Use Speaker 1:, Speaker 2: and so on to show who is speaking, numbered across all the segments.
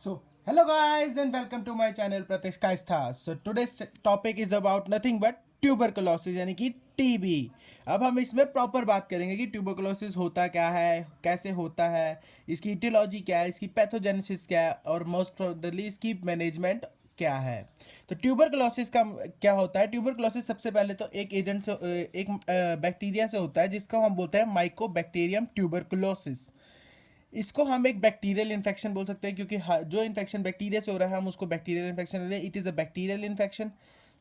Speaker 1: So, hello guys and welcome to my channel Pratesh Kaistha. So today's topic is about nothing but tuberculosis यानी कि TB. अब हम इसमें proper बात करेंगे कि ट्यूबरकुलोसिस होता क्या है, कैसे होता है, इसकी इटियोलॉजी क्या है, इसकी पैथोजेनेसिस क्या है और मोस्ट प्रोबेबली इसकी मैनेजमेंट क्या है. तो ट्यूबरकुलोसिस का क्या होता है. ट्यूबरकुलोसिस सबसे पहले तो एक एजेंट से एक बैक्टीरिया से होता है जिसको हम बोलते हैं माइकोबैक्टीरियम ट्यूबरकुलोसिस. इसको हम एक बैक्टीरियल इन्फेक्शन बोल सकते हैं क्योंकि जो इन्फेक्शन बैक्टीरिया से हो रहा है हम उसको बैक्टीरियल इन्फेक्शन ले. It is a bacterial infection.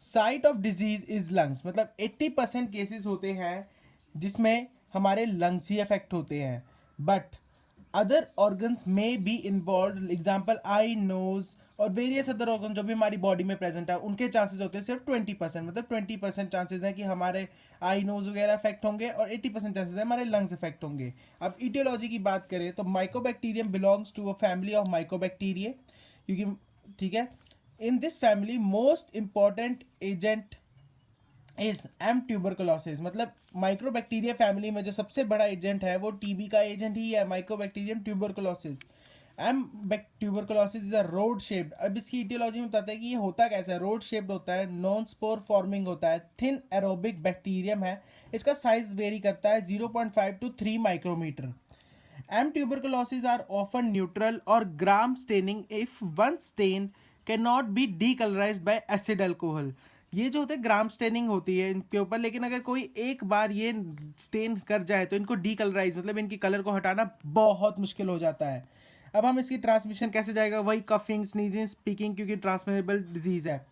Speaker 1: Site of disease is lungs. मतलब 80% केसेस होते हैं जिसमें हमारे लंग्स ही अफेक्ट होते हैं. बट अदर ऑर्गन्स में बी इन्वॉल्व. एग्जाम्पल आई, नोज और वेरियस अदर ऑर्गन जो भी हमारी बॉडी में प्रेजेंट है उनके चांसेस होते हैं सिर्फ 20%. मतलब 20% चांसेस हैं कि हमारे आई, नोज वगैरह अफेक्ट होंगे और 80% चांसेस हैं हमारे लंग्स अफेक्ट होंगे. अब इटियोलॉजी की बात करें तो mycobacterium belongs to a family of mycobacteria. क्योंकि ठीक है, in this family most important agent is M tuberculosis. मतलब माइक्रोबैक्टीरिया फैमिली में जो सबसे बड़ा एजेंट है वो टीबी का एजेंट ही है, mycobacterium tuberculosis. M tuberculosis is a rod shaped. अब इसकी इटियोलॉजी में बताते हैं कि ये होता कैसा है. रोड शेप्ड होता है, नॉन स्पोर फॉर्मिंग होता है, थिन एरोबिक बैक्टीरियम है. इसका साइज वेरी करता है 0.5 to 3 micrometer. M tuberculosis are often neutral or gram staining if one stain cannot be decolorized by acid alcohol. ये जो होते हैं ग्राम स्टेनिंग होती है इनके ऊपर, लेकिन अगर कोई एक बार ये स्टेन कर जाए तो इनको डीकलराइज मतलब इनकी कलर को हटाना बहुत मुश्किल हो जाता है. अब हम इसकी ट्रांसमिशन कैसे जाएगा, वही कफिंग, स्नीजिंग, स्पीकिंग, क्योंकि ट्रांसमिटेबल डिजीज है.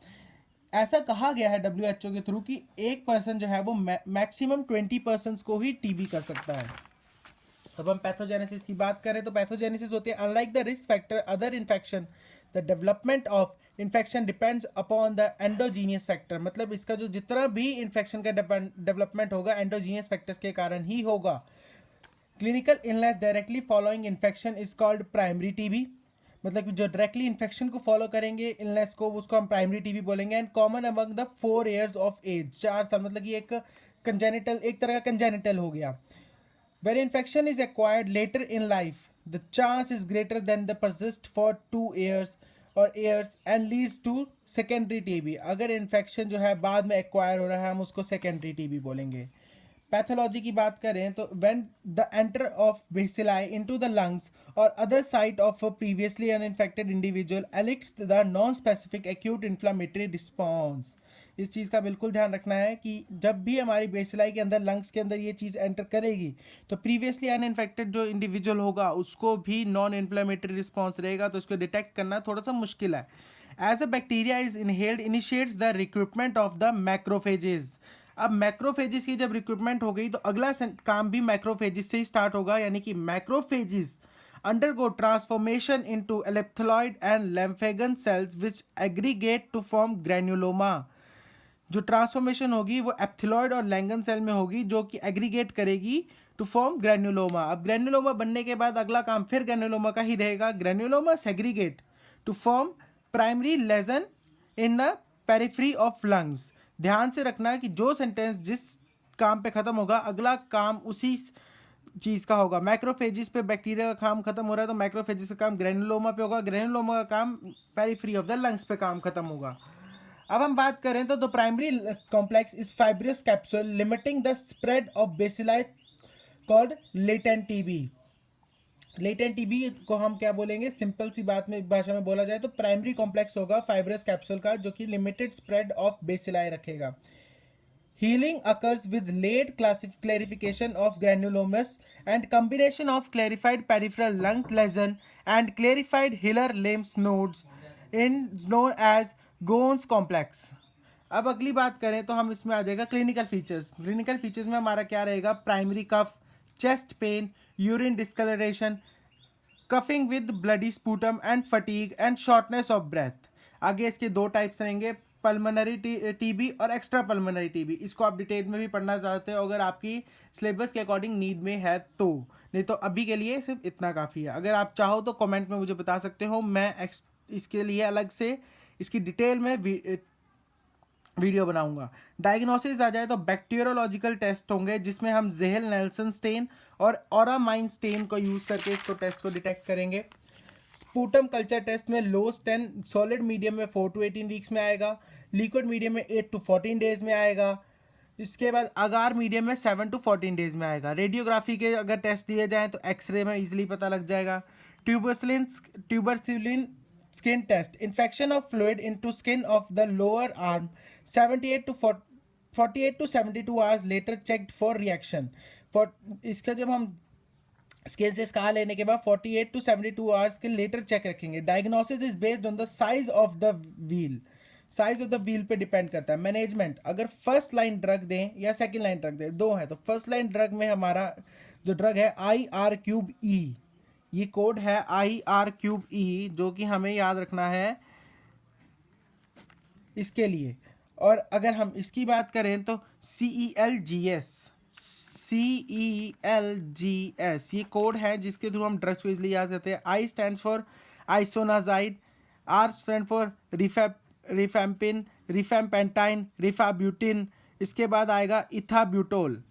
Speaker 1: ऐसा कहा गया है WHO के थ्रू कि एक पर्सन जो है वो मैक्सिमम 20% को ही टीबी कर सकता है. अब हम पैथोजेनेसिस की बात करें तो पैथोजेनेसिस होती है unlike the risk factor other infection the development of infection depends upon the endogenous factor. मतलब इसका जो जितना भी इन्फेक्शन का डेवलपमेंट होगा एंडोजीनियस फैक्टर्स के कारण ही होगा. Clinical illness directly following infection is called primary TB. मतलब कि जो डायरेक्टली इन्फेक्शन को फॉलो करेंगे इलनेस को, उसको हम प्राइमरी टीबी बोलेंगे. And common among the 4 years of age, 4 साल. मतलब कि एक कंजेनिटल, एक तरह का कंजेनिटल हो गया. When infection is acquired later in life, the chance is greater than the persist for 2 years or years and leads to secondary TB. अगर इन्फेक्शन जो है बाद में एक्वायर हो रहा है हम उसको सेकेंडरी टीबी बोलेंगे. पैथोलॉजी की बात करें तो when the enter of bacilli into the lungs or other site of a previously uninfected individual elicits the non-specific acute inflammatory response. इस चीज़ का बिल्कुल ध्यान रखना है कि जब भी हमारी बेसिलाई के अंदर, लंग्स के अंदर ये चीज़ एंटर करेगी तो प्रीवियसली अनइन्फेक्टेड जो इंडिविजुअल होगा उसको भी नॉन इन्फ्लेमेटरी रिस्पॉन्स रहेगा, तो इसको डिटेक्ट करना थोड़ा सा मुश्किल है. As a bacteria is inhaled initiates the recruitment of the macrophages. अब मैक्रोफेजिस की जब रिक्रूटमेंट हो गई तो अगला काम भी मैक्रोफेजिस से ही स्टार्ट होगा. यानी कि macrophages undergo transformation into ellipsoid and lymphagon cells which aggregate to form granuloma. जो ट्रांसफॉर्मेशन होगी वो एप्थिलॉइड और लैंगन सेल में होगी जो कि एग्रीगेट करेगी टू फॉर्म ग्रेन्युलोमा. अब ग्रेन्युलोमा बनने के बाद अगला काम फिर ग्रेन्युलोमा का ही रहेगा. Granuloma segregate to form primary lesion in the periphery of lungs. ध्यान से रखना है कि जो सेंटेंस जिस काम पे खत्म होगा अगला काम उसी चीज़ का होगा. मैक्रोफेजिस पे बैक्टीरिया का काम खत्म हो रहा है तो मैक्रोफेजिस का काम ग्रेन्युलोमा पे होगा. ग्रेन्युलोमा का काम पेरिफ्री ऑफ द लंग्स पे काम खत्म होगा. अब हम बात करें तो the primary complex is fibrous capsule limiting the spread of bacilli called latent TB. Latent TB को हम क्या बोलेंगे, सिंपल सी बात में भाषा में बोला जाए तो प्राइमरी कॉम्प्लेक्स होगा फाइब्रस कैप्सूल का जो कि लिमिटेड स्प्रेड ऑफ बेसिलाई रखेगा. Healing occurs with late clarification of granulomas and combination of clarified peripheral lung lesion and clarified hilar lymph nodes is known as Ghon's complex. अब अगली बात करें तो हम इसमें आ जाएगा क्लिनिकल फीचर्स. क्लिनिकल फीचर्स में हमारा क्या रहेगा, primary cough, chest pain, urine discoloration, coughing with bloody sputum and fatigue and shortness of breath. आगे इसके दो टाइप्स रहेंगे, पल्मोनरी टीबी और एक्स्ट्रा पल्मोनरी टीबी. इसको आप डिटेल में भी पढ़ना चाहते हो अगर आपकी सिलेबस के अकॉर्डिंग नीड में है तो, नहीं तो अभी के लिए सिर्फ इतना काफ़ी है. अगर आप चाहो तो कमेंट में मुझे बता सकते हो, मैं इसके लिए अलग से इसकी डिटेल में वीडियो बनाऊंगा. डायग्नोसिस आ जाए तो बैक्टीरियोलॉजिकल टेस्ट होंगे जिसमें हम जेहल नेल्सन स्टेन और ओरामाइन स्टेन को यूज़ करके इसको टेस्ट को डिटेक्ट करेंगे. स्पूटम कल्चर टेस्ट में लोस 10, सॉलिड मीडियम में 4 to 18 वीक्स में आएगा, लिक्विड मीडियम में 8 to 14 डेज में आएगा। इसके बाद अगार मीडियम में 7 to 14 डेज में आएगा। रेडियोग्राफी के अगर टेस्ट दिए जाएँ तो एक्सरे में इजीली पता लग जाएगा। Tuberculin skin test, infection of fluid into skin of the lower arm, 48 to 72 hours later checked for reaction. इसका जब हम स्किन से स्कार लेने के बाद 48 to 72 आवर्स के लेटर चेक रखेंगे। Diagnosis is based on the size of the wheel, size of the wheel पे डिपेंड करता है। मैनेजमेंट, अगर फर्स्ट लाइन ड्रग दें या सेकंड लाइन ड्रग दें, दो है, तो फर्स्ट लाइन ड्रग में हमारा जो ड्रग है IR3E, ये कोड है IR3E, जो कि हमें याद रखना है इसके लिए। और अगर हम इसकी बात करें तो CELGS ये कोड है जिसके थ्रू हम ड्रग्स को इजली याद करते हैं। I stand for isoniazid, R stand for rifampin, rifapentine, rifabutin. इसके बाद आएगा इथाब्यूटोल,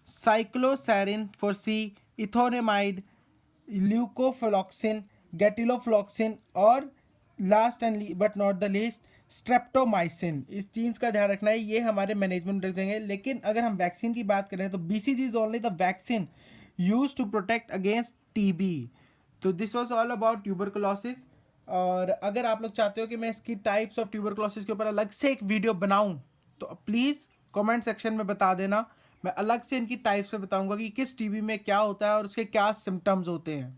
Speaker 1: साइक्लोसैरिन फॉर C, इथोनेमाइड, ल्यूकोफ्लॉक्सिन, गेटिलोफ्लॉक्सिन और last and but not the least streptomycin. इस चीज़ का ध्यान रखना है, ये हमारे मैनेजमेंट ड्रग्स हैं। लेकिन अगर हम वैक्सीन की बात करें तो BCG is only the vaccine use to protect against TB। तो this was all about tuberculosis. और अगर आप लोग चाहते हो कि मैं इसकी टाइप्स ऑफ ट्यूबरकुलोसिस के ऊपर अलग से एक वीडियो बनाऊं तो प्लीज़ कमेंट सेक्शन में बता देना। मैं अलग से इनकी टाइप्स पे बताऊंगा कि किस TB में क्या होता है और उसके क्या सिम्टम्स होते हैं।